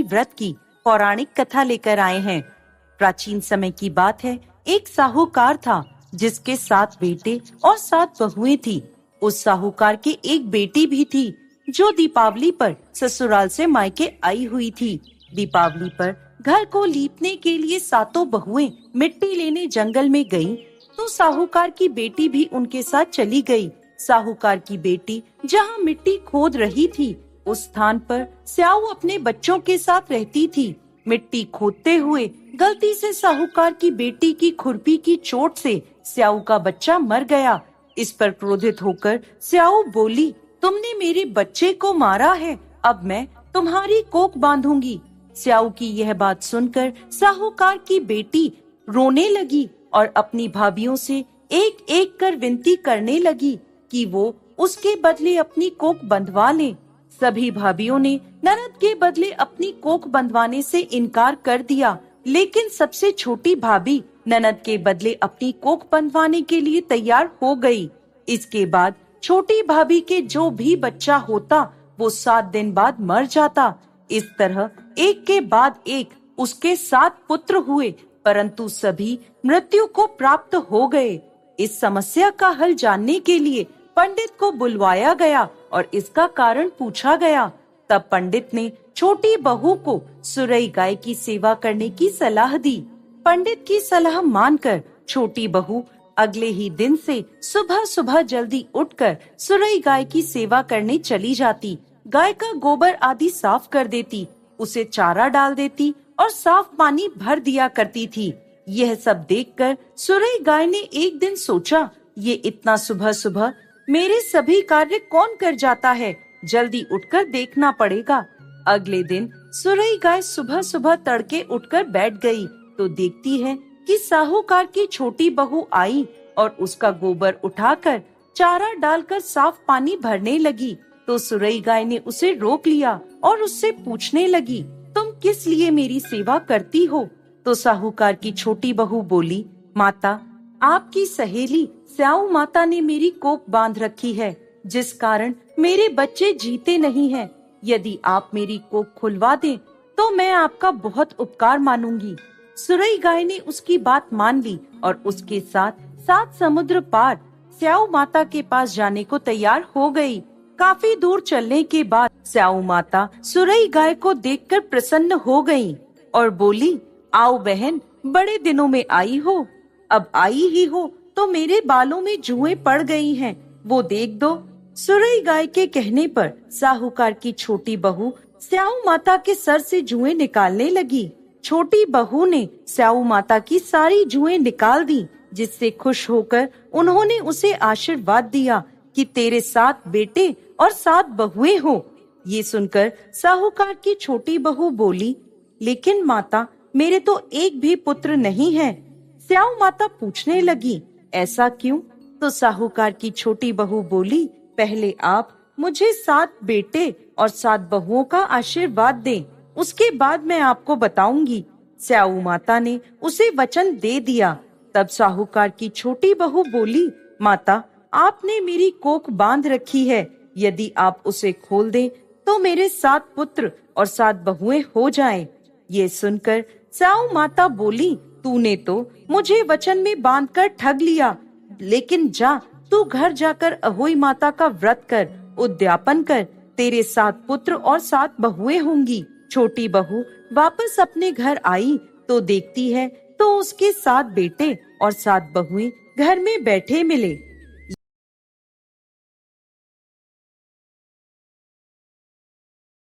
व्रत की पौराणिक कथा लेकर आए हैं। प्राचीन समय की बात है, एक साहूकार था जिसके 7 बेटे और 7 बहुएं थी। उस साहूकार के एक बेटी भी थी जो दीपावली पर ससुराल से मायके आई हुई थी। दीपावली पर घर को लीपने के लिए 7 बहुएं मिट्टी लेने जंगल में गईं, तो साहूकार की बेटी भी उनके साथ चली गई। साहूकार की बेटी जहाँ मिट्टी खोद रही थी, उस स्थान पर स्याऊ अपने बच्चों के साथ रहती थी। मिट्टी खोदते हुए गलती से साहूकार की बेटी की खुरपी की चोट से स्याऊ का बच्चा मर गया। इस पर क्रोधित होकर स्याऊ बोली, तुमने मेरे बच्चे को मारा है, अब मैं तुम्हारी कोख बांधूंगी। स्याऊ की यह बात सुनकर साहूकार की बेटी रोने लगी और अपनी भाभियों से एक एक कर विनती करने लगी कि वो उसके बदले अपनी कोख बंधवा लें। सभी भाभियों ने ननद के बदले अपनी कोख बंधवाने से इनकार कर दिया, लेकिन सबसे छोटी भाभी ननद के बदले अपनी कोख बंधवाने के लिए तैयार हो गई। इसके बाद छोटी भाभी के जो भी बच्चा होता वो 7 दिन बाद मर जाता। इस तरह एक के बाद एक उसके 7 पुत्र हुए, परंतु सभी मृत्यु को प्राप्त हो गए। इस समस्या का हल जानने के लिए पंडित को बुलवाया गया और इसका कारण पूछा गया। तब पंडित ने छोटी बहू को सुरई गाय की सेवा करने की सलाह दी। पंडित की सलाह मानकर छोटी बहू अगले ही दिन से सुबह सुबह जल्दी उठकर सुरई गाय की सेवा करने चली जाती। गाय का गोबर आदि साफ कर देती, उसे चारा डाल देती और साफ पानी भर दिया करती थी। यह सब देखकर सुरई गाय ने एक दिन सोचा, ये इतना सुबह सुबह मेरे सभी कार्य कौन कर जाता है, जल्दी उठकर देखना पड़ेगा। अगले दिन सुरई गाय सुबह सुबह तड़के उठकर बैठ गई तो देखती है कि साहूकार की छोटी बहू आई और उसका गोबर उठाकर चारा डालकर साफ पानी भरने लगी। तो सुरई गाय ने उसे रोक लिया और उससे पूछने लगी, तुम किस लिए मेरी सेवा करती हो? तो साहूकार की छोटी बहू बोली, माता, आपकी सहेली स्याऊ माता ने मेरी कोख बांध रखी है, जिस कारण मेरे बच्चे जीते नहीं हैं। यदि आप मेरी कोख खुलवा दें तो मैं आपका बहुत उपकार मानूंगी। सुरई गाय ने उसकी बात मान ली और उसके साथ 7 समुद्र पार स्याऊ माता के पास जाने को तैयार हो गई। काफी दूर चलने के बाद स्याऊ माता सुरई गाय को देखकर प्रसन्न हो गईं और बोली, आओ बहन, बड़े दिनों में आई हो। अब आई ही हो तो मेरे बालों में जुएं पड़ गई हैं, वो देख दो। सुरई गाय के कहने पर साहूकार की छोटी बहू स्याऊ माता के सर से जुएं निकालने लगी। छोटी बहू ने स्याऊ माता की सारी जुएं निकाल दी, जिससे खुश होकर उन्होंने उसे आशीर्वाद दिया कि तेरे 7 बेटे और 7 बहुएं हो। ये सुनकर साहूकार की छोटी बहू बोली, लेकिन माता, मेरे तो एक भी पुत्र नहीं है। स्याऊ माता पूछने लगी, ऐसा क्यों? तो साहूकार की छोटी बहू बोली, पहले आप मुझे 7 बेटे और 7 बहुओं का आशीर्वाद दें, उसके बाद मैं आपको बताऊंगी। स्याऊ माता ने उसे वचन दे दिया। तब साहूकार की छोटी बहू बोली, माता, आपने मेरी कोख बांध रखी है, यदि आप उसे खोल दें तो मेरे 7 पुत्र और 7 बहुएं हो जाएं। ये सुनकर स्याऊ माता बोली, तूने तो मुझे वचन में बांधकर ठग लिया, लेकिन जा, तू घर जाकर अहोई माता का व्रत कर, उद्यापन कर, तेरे 7 पुत्र और 7 बहुएं होंगी। छोटी बहू वापस अपने घर आई तो देखती है तो उसके 7 बेटे और 7 बहुएं घर में बैठे मिले।